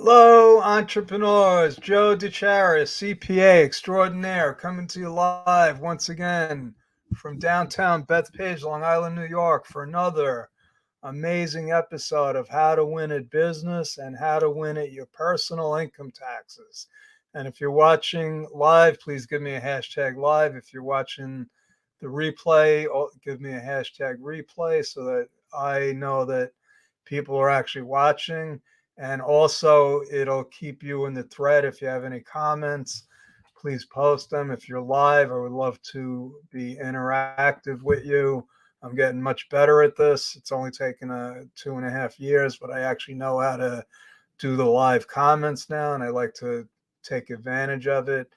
Hello, entrepreneurs. Joe DeCharis, CPA extraordinaire, coming to you live once again from downtown Bethpage, Long Island, New York, for another amazing episode of How to Win at Business and How to Win at Your Personal Income Taxes. And if you're watching live, please give me a hashtag live. If you're watching the replay, give me a hashtag replay so that I know that people are actually watching. And also, it'll keep you in the thread. If you have any comments, please post them. If you're live, I would love to be interactive with you. I'm getting much better at this. It's only taken 2.5 years, but I actually know how to do the live comments now, and I like to take advantage of it.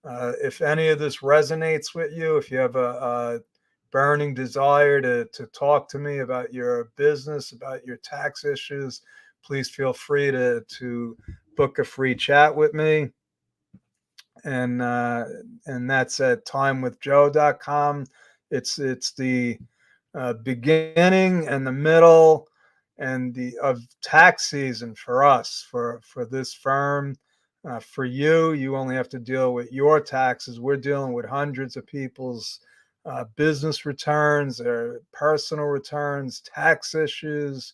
If any of this resonates with you, if you have a burning desire to talk to me about your business, about your tax issues, please feel free to book a free chat with me. And that's at timewithjoe.com. It's the beginning and the middle and the of tax season for us, for this firm. For you, you only have to deal with your taxes. We're dealing with hundreds of people's business returns, their personal returns, tax issues,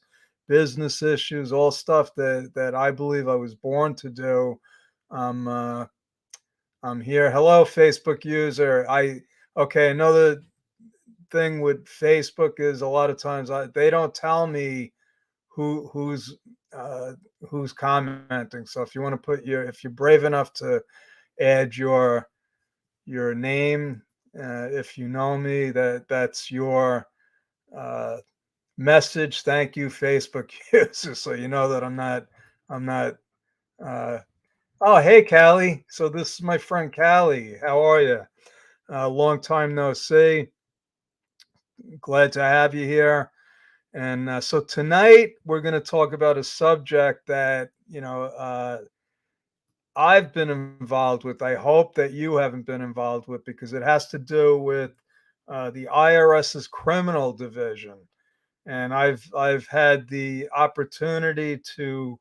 business issues, all stuff that I believe I was born to do. Um, uh, I'm here. Hello, Facebook user. Another thing with Facebook is a lot of times they don't tell me who uh, who's commenting. So if you want to if you're brave enough to add your name, if you know me, that's your uh, message. Thank you, Facebook user. So you know that I'm not. Uh, oh, hey, Callie. So this is my friend Callie. How are you? Long time no see. Glad to have you here. And so tonight we're going to talk about a subject that I've been involved with. I hope that you haven't been involved with, because it has to do with the IRS's Criminal Division. And I've had the opportunity to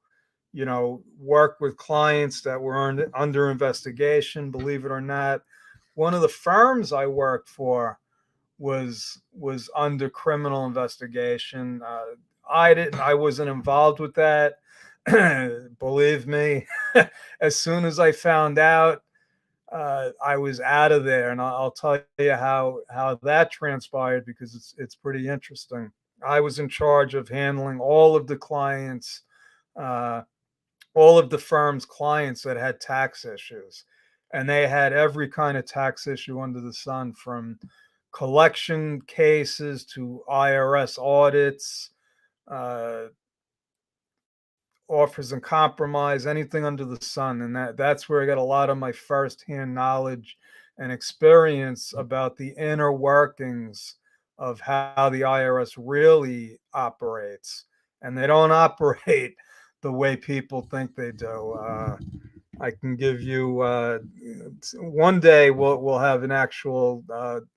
work with clients that were under investigation. Believe it or not, one of the firms I worked for was under criminal investigation. I wasn't involved with that. Believe me, as soon as I found out, I was out of there, and I'll tell you how that transpired, because it's pretty interesting. I was in charge of handling uh, all of the firm's clients that had tax issues, and they had every kind of tax issue under the sun, from collection cases to IRS audits, uh, offers and compromise, anything under the sun. And that's where I got a lot of my firsthand knowledge and experience about the inner workings of how the IRS really operates. And they don't operate the way people think they do. I can give you one day we'll have an actual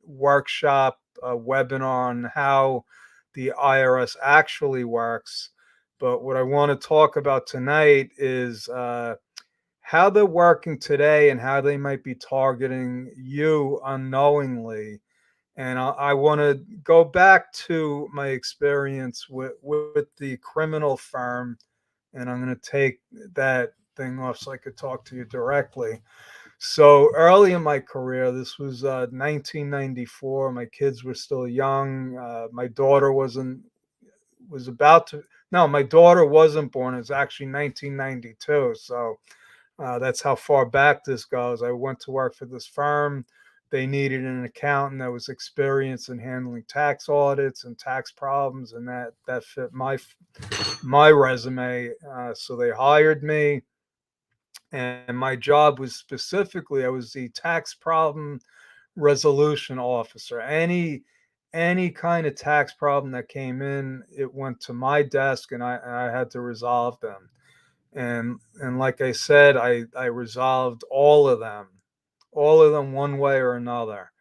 workshop, webinar on how the IRS actually works. But what I want to talk about tonight is how they're working today and how they might be targeting you unknowingly. And I want to go back to my experience with the criminal firm, and I'm going to take that thing off so I could talk to you directly. So early in my career, this was 1994. My kids were still young. My daughter was about to. No, my daughter wasn't born. It was actually 1992. So that's how far back this goes. I went to work for this firm. They needed an accountant that was experienced in handling tax audits and tax problems, and that fit my resume. So they hired me, and my job was specifically, I was the tax problem resolution officer. Any kind of tax problem that came in, it went to my desk, and I had to resolve them. And like I said, I resolved all of them one way or another.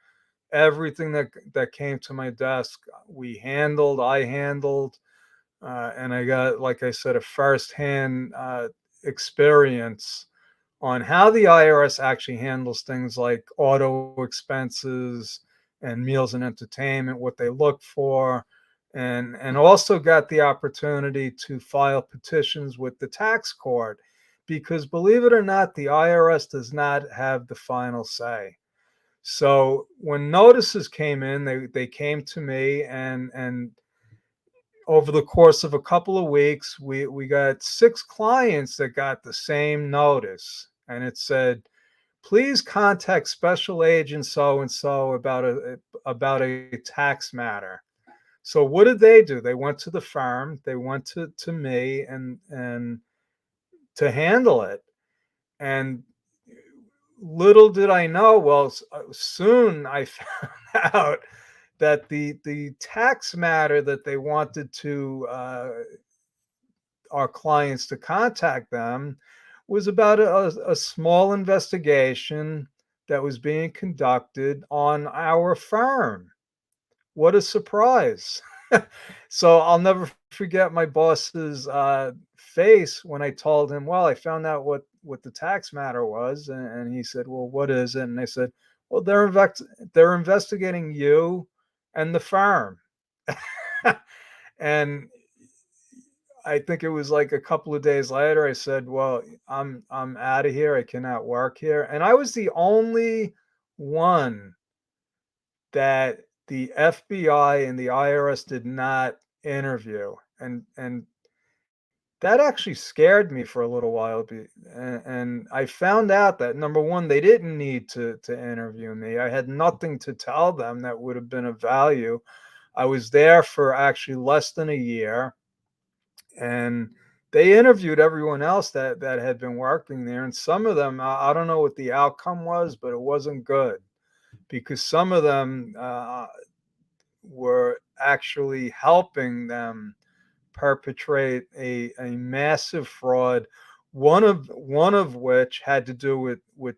Everything that came to my desk, I handled, and I got, like I said, a firsthand experience on how the IRS actually handles things like auto expenses and meals and entertainment, what they look for, and also got the opportunity to file petitions with the tax court because believe it or not, the IRS does not have the final say. So when notices came in, they came to me, and over the course of a couple of weeks, we got 6 clients that got the same notice, and it said, "Please contact special agent so and so about a tax matter." So what did they do? They went to the firm, they went to me and to handle it. And little did I know, well, soon I found out that the tax matter that they wanted to our clients to contact them was about a small investigation that was being conducted on our firm. What a surprise. So I'll never forget my boss's face when I told him, well, I found out what the tax matter was. And he said, well, what is it? And I said, well, they're investigating you and the firm. And I think it was like a couple of days later, I said, well, I'm out of here. I cannot work here. And I was the only one that the FBI and the IRS did not interview, and that actually scared me for a little while. And I found out that number one, they didn't need to interview me. I had nothing to tell them that would have been of value. I was there for actually less than a year, and they interviewed everyone else that had been working there, and some of them, I don't know what the outcome was, but it wasn't good because some of them were actually helping them perpetrate a massive fraud. One of which had to do with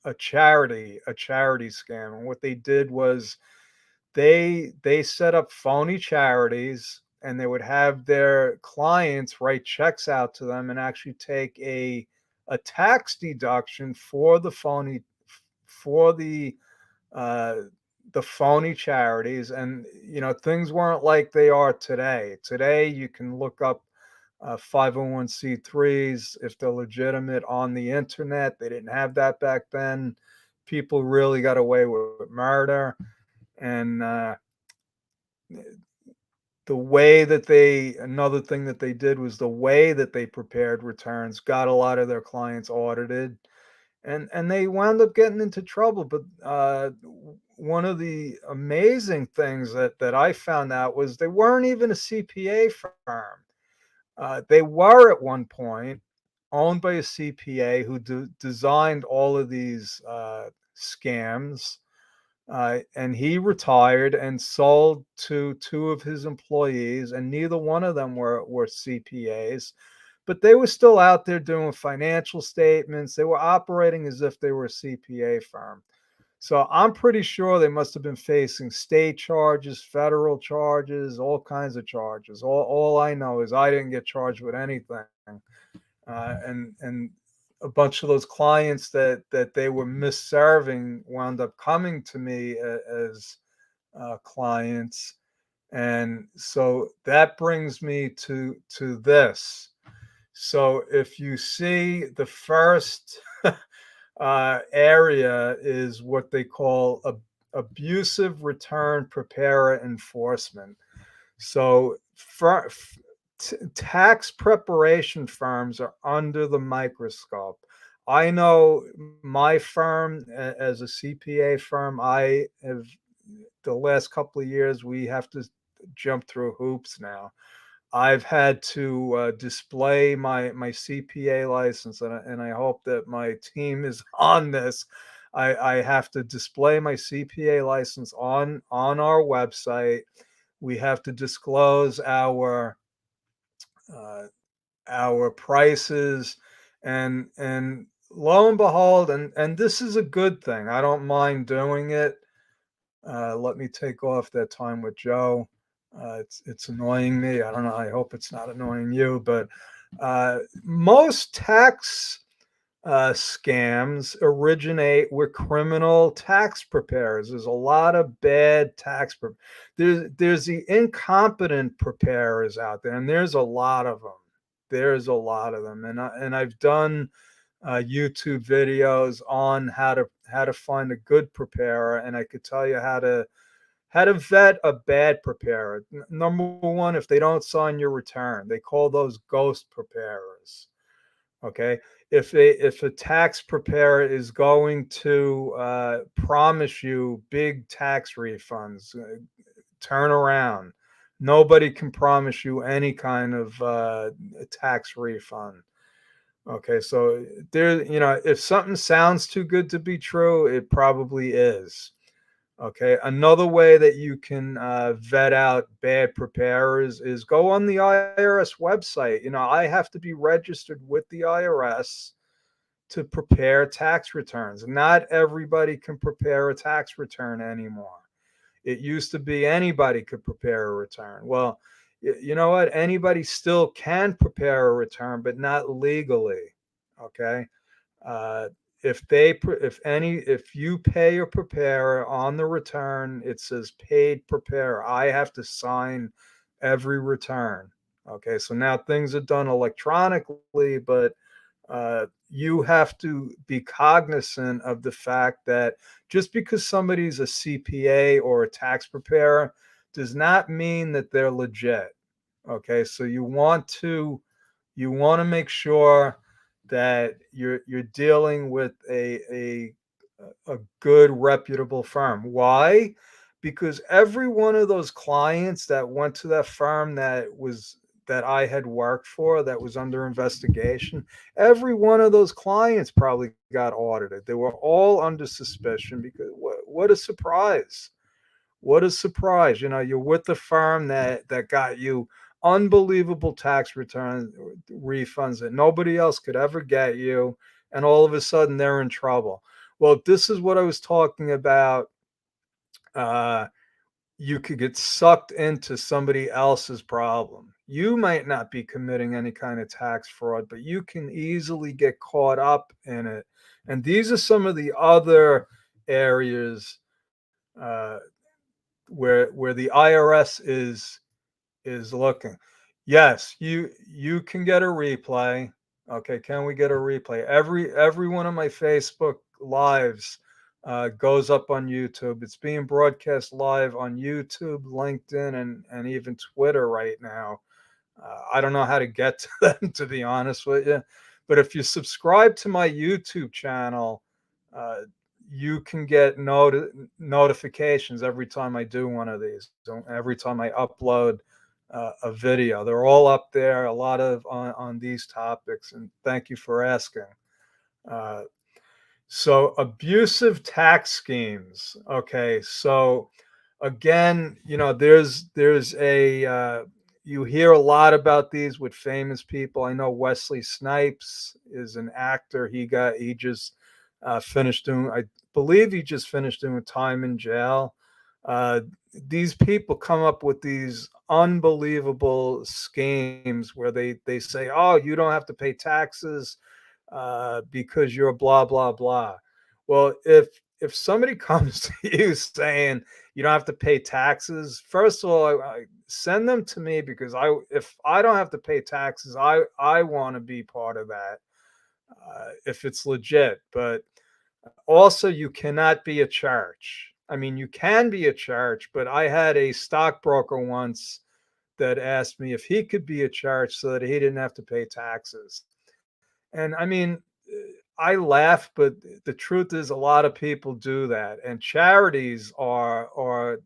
a charity scam. And what they did was they set up phony charities, and they would have their clients write checks out to them and actually take a tax deduction for for uh, the phony charities. And things weren't like they are today. Today you can look up 501c3s if they're legitimate on the internet. They didn't have that back then. People really got away with murder. And the way that another thing that they did was the way that they prepared returns got a lot of their clients audited, and they wound up getting into trouble. But one of the amazing things that I found out was they weren't even a CPA firm. They were at one point owned by a CPA who designed all of these scams, and he retired and sold to 2 of his employees, and neither one of them were CPAs, but they were still out there doing financial statements. They were operating as if they were a CPA firm. So I'm pretty sure they must have been facing state charges, federal charges, all kinds of charges. All I know is I didn't get charged with anything. And a bunch of those clients that they were misserving wound up coming to me as clients. And so that brings me to this. So if you see the first area is what they call abusive return preparer enforcement. So tax preparation firms are under the microscope. I know my firm, as a CPA firm, I have the last couple of years, we have to jump through hoops now. I've had to display my CPA license, and I hope that my team is on this. I have to display my CPA license on our website. We have to disclose uh, our prices, and lo and behold, and this is a good thing. I don't mind doing it. Let me take off that time with Joe. It's annoying me. I don't know. I hope it's not annoying you, but Most tax scams originate with criminal tax preparers. There's a lot of bad there's the incompetent preparers out there, and there's a lot of them. There's a lot of them, and I've done YouTube videos on how to find a good preparer, and I could tell you how to vet a bad preparer. Number one, if they don't sign your return, they call those ghost preparers. Okay, if a tax preparer is going to promise you big tax refunds, turn around. Nobody can promise you any kind of tax refund. Okay, so if something sounds too good to be true, it probably is. Okay, another way that you can vet out bad preparers is go on the IRS website. I have to be registered with the IRS to prepare tax returns. Not everybody can prepare a tax return anymore. It used to be anybody could prepare a return. Well, you know what? Anybody still can prepare a return, but not legally. Okay. Uh, if you pay a preparer on the return, it says paid preparer. I have to sign every return. Okay, so now things are done electronically, but you have to be cognizant of the fact that just because somebody's a CPA or a tax preparer does not mean that they're legit. Okay, so you want to make sure that you're dealing with a good reputable firm. Why? Because every one of those clients that went to that firm that I had worked for that was under investigation, every one of those clients probably got audited. They were all under suspicion because what a surprise. What a surprise. You're with the firm that got you unbelievable tax return refunds that nobody else could ever get you, and all of a sudden they're in trouble. Well, this is what I was talking about. Uh, you could get sucked into somebody else's problem. You might not be committing any kind of tax fraud, but you can easily get caught up in it. And these are some of the other areas uh, where the IRS is looking. Yes, you can get a replay. Okay, can we get a replay? Every one of my Facebook lives goes up on YouTube. It's being broadcast live on YouTube, LinkedIn, and even Twitter right now. I don't know how to get to them, to be honest with you. But if you subscribe to my YouTube channel, uh, you can get notifications every time I do one of these. So every time I upload a video, they're all up there. A lot of on these topics, and thank you for asking. Uh, so abusive tax schemes. Okay, so again, there's a you hear a lot about these with famous people. I know Wesley Snipes is an actor. He just finished doing. I believe he just finished doing time in jail. Uh, these people come up with these unbelievable schemes where they say, "Oh, you don't have to pay taxes because you're blah blah blah." Well, if somebody comes to you saying you don't have to pay taxes, first of all, I send them to me because if I don't have to pay taxes, I want to be part of that if it's legit. But also, you cannot be a church. I mean, you can be a church, but I had a stockbroker once that asked me if he could be a church so that he didn't have to pay taxes. And I mean, I laugh, but the truth is a lot of people do that. And charities are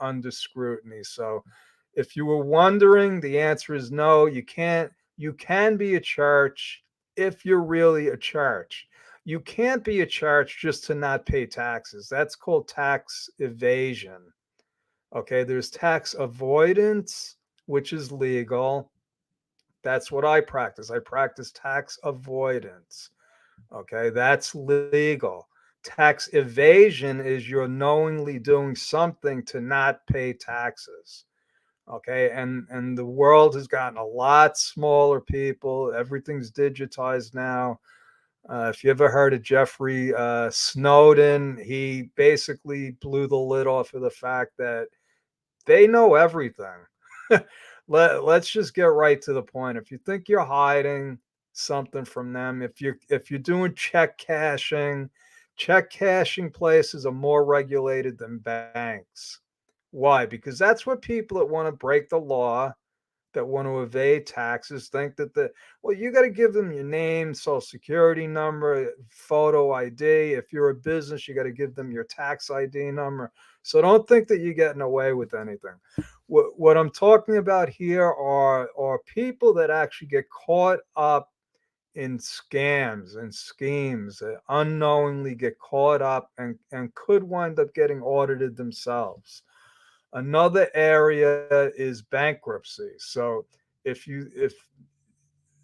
under scrutiny. So if you were wondering, the answer is no, you can be a church if you're really a church. You can't be a church just to not pay taxes. That's called tax evasion. Okay, there's tax avoidance, which is legal. That's what I practice. I practice tax avoidance. Okay, that's legal. Tax evasion is you're knowingly doing something to not pay taxes. Okay, and the world has gotten a lot smaller, people. Everything's digitized now. If you ever heard of Jeffrey Snowden, he basically blew the lid off of the fact that they know everything. Let's just get right to the point. If you think you're hiding something from them, if you're doing check cashing places are more regulated than banks. Why? Because that's what people that want to break the law, that want to evade taxes, think that well, you got to give them your name, social security number, photo ID. If you're a business, you got to give them your tax ID number. So don't think that you're getting away with anything. What I'm talking about here are people that actually get caught up in scams and schemes, that unknowingly get caught up and could wind up getting audited themselves. Another area is bankruptcy. So if you if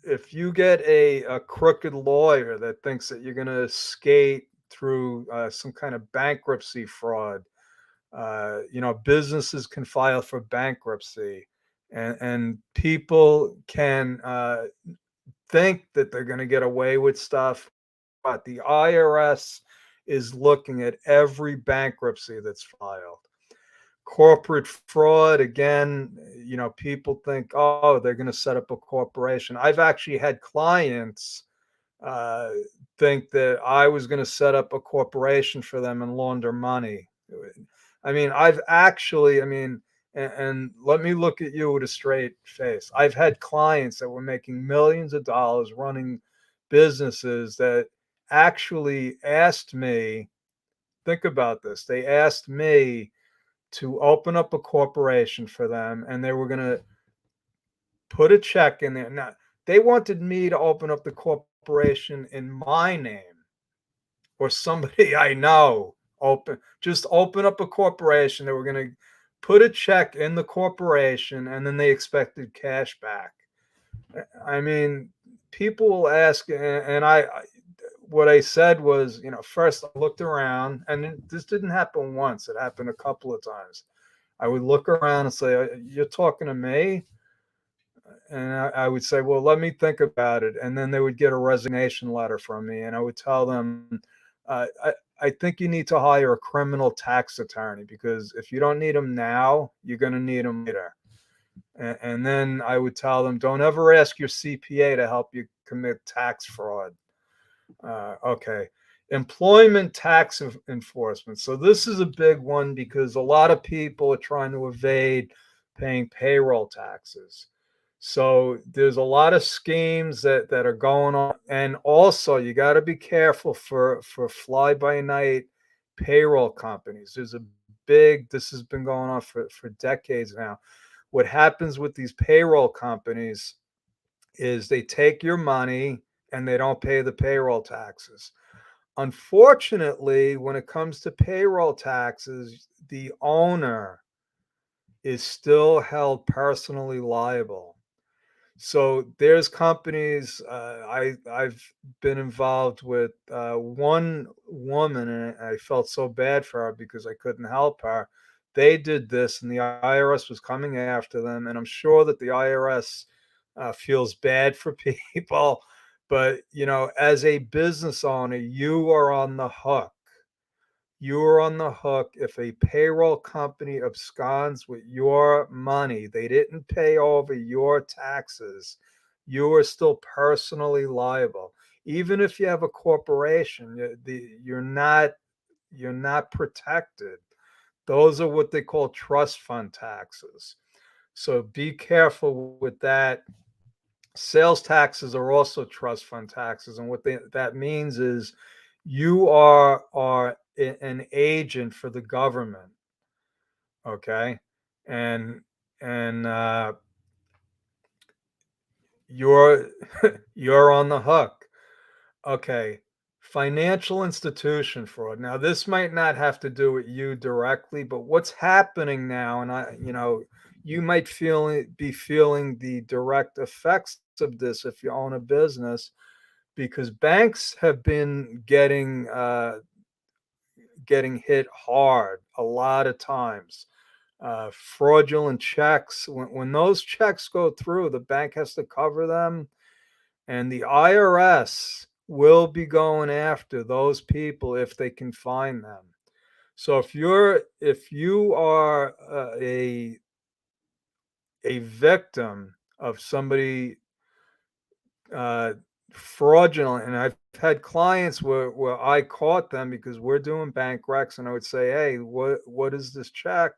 if you get a crooked lawyer that thinks that you're going to skate through some kind of bankruptcy fraud, businesses can file for bankruptcy, and people can think that they're going to get away with stuff, but the IRS is looking at every bankruptcy that's filed. Corporate fraud, again, people think, oh, they're going to set up a corporation. I've actually had clients uh, think that I was going to set up a corporation for them and launder money. I mean, and let me look at you with a straight face. I've had clients that were making millions of dollars running businesses that actually asked me, think about this, they asked me to open up a corporation for them, and they were going to put a check in there. Now, they wanted me to open up the corporation in my name or somebody I know. Just open up a corporation. They were going to put a check in the corporation, and then they expected cash back. I mean, people will ask, and what I said was, first I looked around, and this didn't happen once, it happened a couple of times. I would look around and say, "You're talking to me?" And I would say, "Well, let me think about it." And then they would get a resignation letter from me, and I would tell them, I think you need to hire a criminal tax attorney, because if you don't need them now, you're going to need them later." And then I would tell them, "Don't ever ask your CPA to help you commit tax fraud." Okay. Employment tax enforcement. So this is a big one because a lot of people are trying to evade paying payroll taxes. So there's a lot of schemes that are going on. And also you got to be careful for fly by night payroll companies. This has been going on for decades now. What happens with these payroll companies is they take your money and they don't pay the payroll taxes. Unfortunately, when it comes to payroll taxes, the owner is still held personally liable. So there's companies, I've been involved with one woman, and I felt so bad for her because I couldn't help her. They did this, and the IRS was coming after them, and I'm sure that the IRS feels bad for people. But as a business owner, you are on the hook. You are on the hook if a payroll company absconds with your money. They didn't pay over your taxes. You are still personally liable. Even if you have a corporation, you're not protected. Those are what they call trust fund taxes. So be careful with that. Sales taxes are also trust fund taxes, and that means is you are an agent for the government. Okay, and and you're you're on the hook. Okay, financial institution fraud. Now, this might not have to do with you directly, but what's happening now, and you might be feeling the direct effects of this if you own a business, because banks have been getting hit hard a lot of times. fraudulent checks. When those checks go through, the bank has to cover them, and the IRS will be going after those people if they can find them. So if you are a victim of somebody uh, fraudulent, and I've had clients where I caught them because we're doing bank recs, and I would say, "Hey, what is this check?"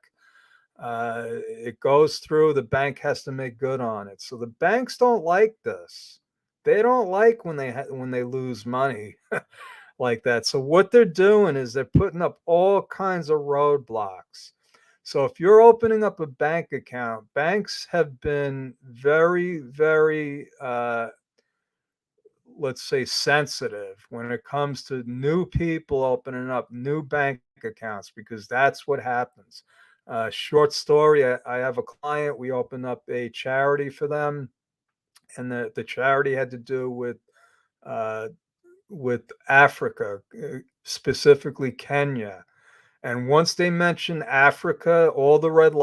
It goes through. The bank has to make good on it. So the banks don't like this. They don't like when when they lose money like that. So what they're doing is they're putting up all kinds of roadblocks. So if you're opening up a bank account, banks have been very, very let's say sensitive when it comes to new people opening up new bank accounts, because that's what happens. Short story, I have a client, we opened up a charity for them, and the charity had to do uh, with Africa, specifically Kenya. And once they mentioned Africa, all the red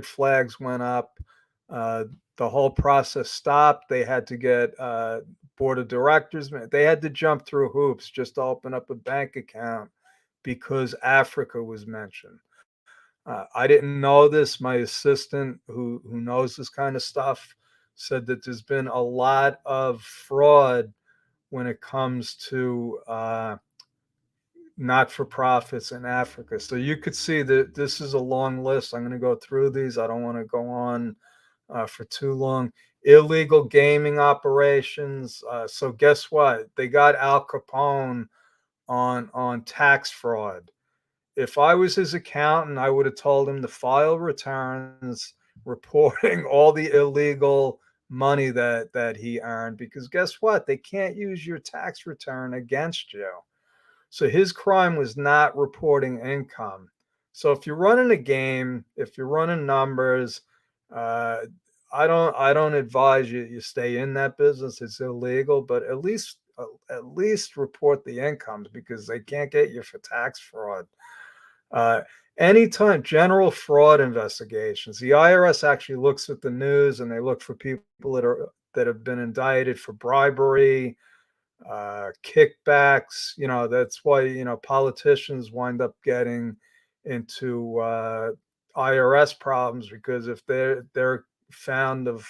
flags went up. Uh, the whole process stopped. They had to get board of directors. They had to jump through hoops just to open up a bank account because Africa was mentioned. I didn't know this. My assistant, who knows this kind of stuff, said that there's been a lot of fraud when it comes to not for profits in Africa. So you could see that this is a long list. I'm going to go through these. I don't want to go on for too long. Illegal gaming operations. So guess what? They got Al Capone on tax fraud. If I was his accountant, I would have told him to file returns reporting all the illegal money that he earned, because guess what? They can't use your tax return against you. So his crime was not reporting income. So if you're running a game, if you're running numbers, uh, I don't advise you stay in that business. It's illegal, but at least report the incomes, because they can't get you for tax fraud. Uh, Anytime general fraud investigations, the IRS actually looks at the news and they look for people that have been indicted for bribery, kickbacks. That's why politicians wind up getting into IRS problems, because if they're found of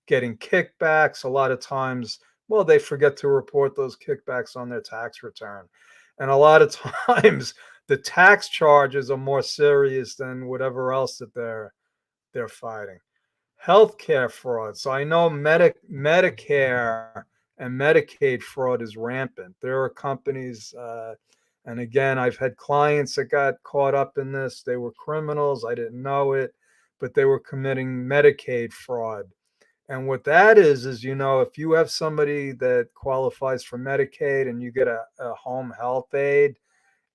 getting kickbacks, a lot of times, well, they forget to report those kickbacks on their tax return, and a lot of times the tax charges are more serious than whatever else that they're fighting. Healthcare fraud. So I know Medicare and Medicaid fraud is rampant. There are companies, and again, I've had clients that got caught up in this. They were criminals. I didn't know it, but they were committing Medicaid fraud. And what that is if you have somebody that qualifies for Medicaid and you get a home health aid,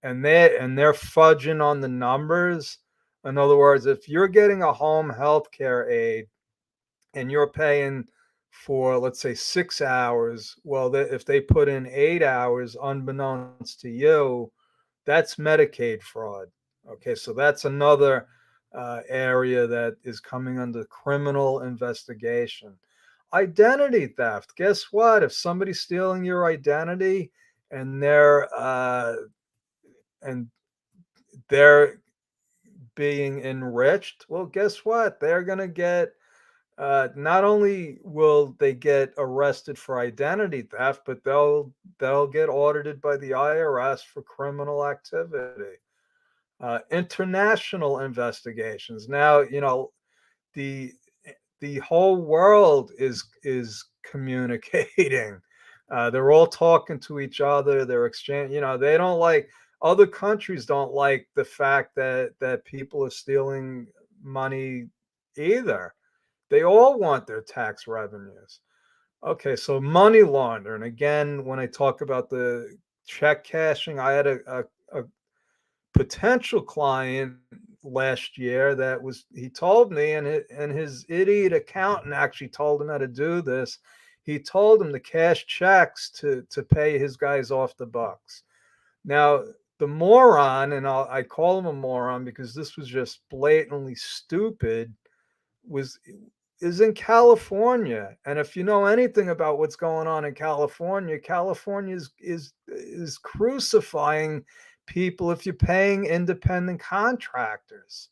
and they're fudging on the numbers. In other words, if you're getting a home health care aid and you're paying for, let's say, 6 hours, well, if they put in 8 hours unbeknownst to you, that's Medicaid fraud. Okay, so that's another area that is coming under criminal investigation. Identity theft. Guess what? If somebody's stealing your identity and and they're being enriched, well, guess what? They're going to get not only will they get arrested for identity theft, but they'll get audited by the IRS for criminal activity. International investigations. Now, the the whole world is communicating. They're all talking to each other. They're exchanging. They don't like other countries don't like the fact that people are stealing money either. They all want their tax revenues. Okay, so money laundering. Again, when I talk about the check cashing, I had a potential client last year that he told me, and his idiot accountant actually told him how to do this. He told him to cash checks to pay his guys off the bucks. Now, The moron, and I call him a moron because this was just blatantly stupid, was is in California. And if you know anything about what's going on in California, California is crucifying people if you're paying independent contractors.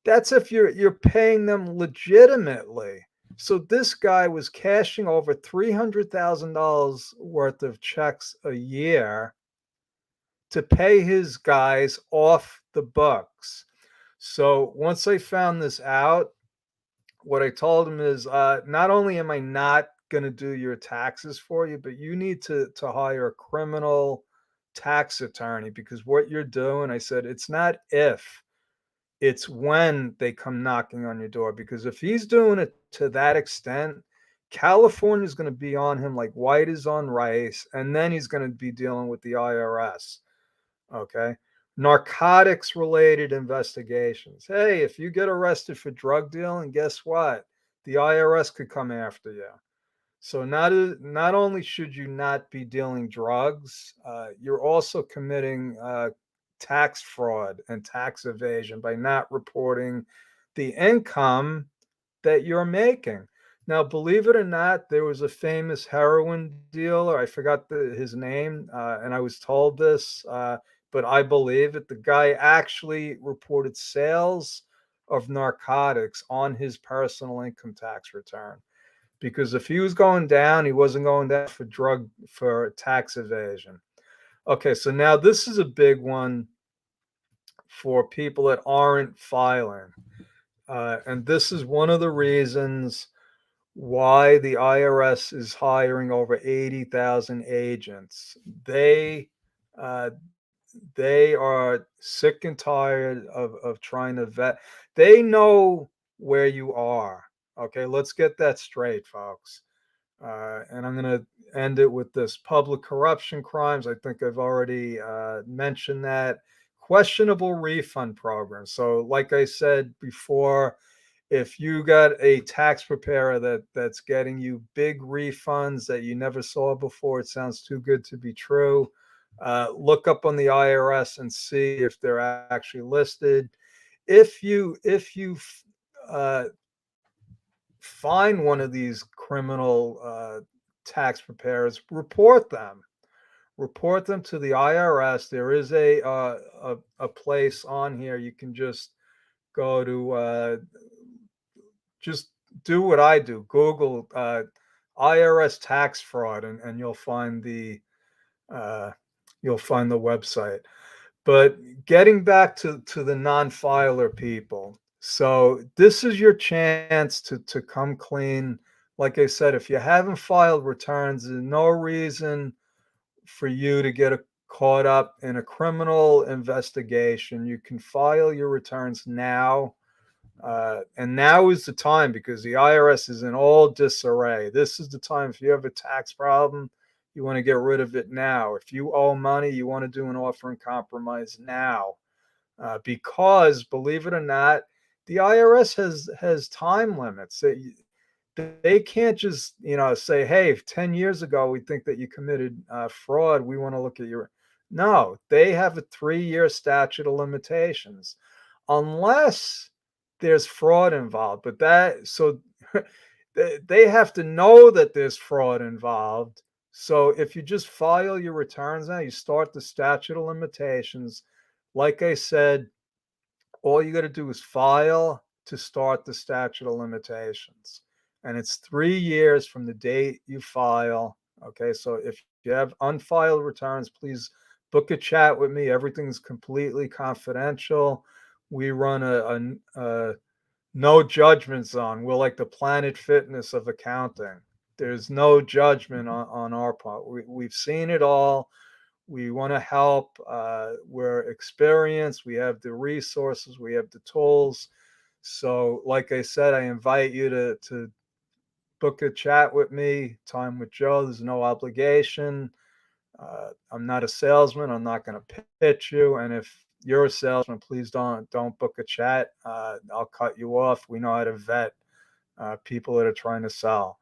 That's if you're paying them legitimately. So this guy was cashing over $300,000 worth of checks a year to pay his guys off the books. So once I found this out, what I told him is, not only am I not going to do your taxes for you, but you need to hire a criminal tax attorney, because what you're doing, I said, it's not if, it's when they come knocking on your door. Because if he's doing it to that extent, California's going to be on him like white is on rice, and then he's going to be dealing with the IRS. Okay. Narcotics related investigations. Hey, if you get arrested for drug dealing, guess what? The IRS could come after you. So not only should you not be dealing drugs, you're also committing tax fraud and tax evasion by not reporting the income that you're making. Now, believe it or not, there was a famous heroin dealer. I forgot his name, and I was told this, but I believe it. The guy actually reported sales of narcotics on his personal income tax return, because if he was going down, he wasn't going down for tax evasion. Okay, so now this is a big one for people that aren't filing. And this is one of the reasons why the IRS is hiring over 80,000 agents. Uh, they are sick and tired of trying to vet. They know where you are. Okay, let's get that straight, folks. And I'm going to end it with this: public corruption crimes. I think I've already mentioned that. Questionable refund programs. So, like I said before, if you got a tax preparer that's getting you big refunds that you never saw before, it sounds too good to be true. Look up on the IRS and see if they're actually listed. If you uh, find one of these criminal tax preparers, report them to the IRS. There is a place on here you can just go to, just do what I do. Google IRS tax fraud, and uh, you'll find the website. But getting back to the non-filer people, so this is your chance to come clean. Like I said, if you haven't filed returns, there's no reason for you to get caught up in a criminal investigation. You can file your returns now. And now is the time, because the IRS is in all disarray. This is the time. If you have a tax problem, you want to get rid of it now. If you owe money, you want to do an offer in compromise now. Because believe it or not, the IRS has time limits. They can't just say, hey, 10 years ago we think that you committed fraud, we want to look at your. No, they have a 3-year statute of limitations, unless there's fraud involved. But that so they have to know that there's fraud involved. So if you just file your returns now, you start the statute of limitations. Like I said, all you got to do is file to start the statute of limitations. And it's 3 years from the date you file. Okay, so if you have unfiled returns, please book a chat with me. Everything's completely confidential. We run a no judgment zone. We're like the Planet Fitness of accounting. There's no judgment on our part. We've seen it all. We want to help. We're experienced. We have the resources. We have the tools. So, like I said, I invite you to book a chat with me. Time with Joe. There's no obligation. I'm not a salesman. I'm not going to pitch you. And if you're a salesman, please don't book a chat. I'll cut you off. We know how to vet people that are trying to sell.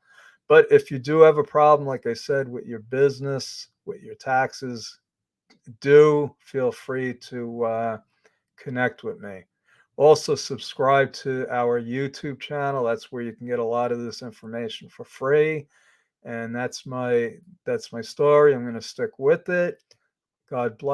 But if you do have a problem, like I said, with your business, with your taxes, do feel free to connect with me. Also, subscribe to our YouTube channel. That's where you can get a lot of this information for free. And that's my story. I'm going to stick with it. God bless.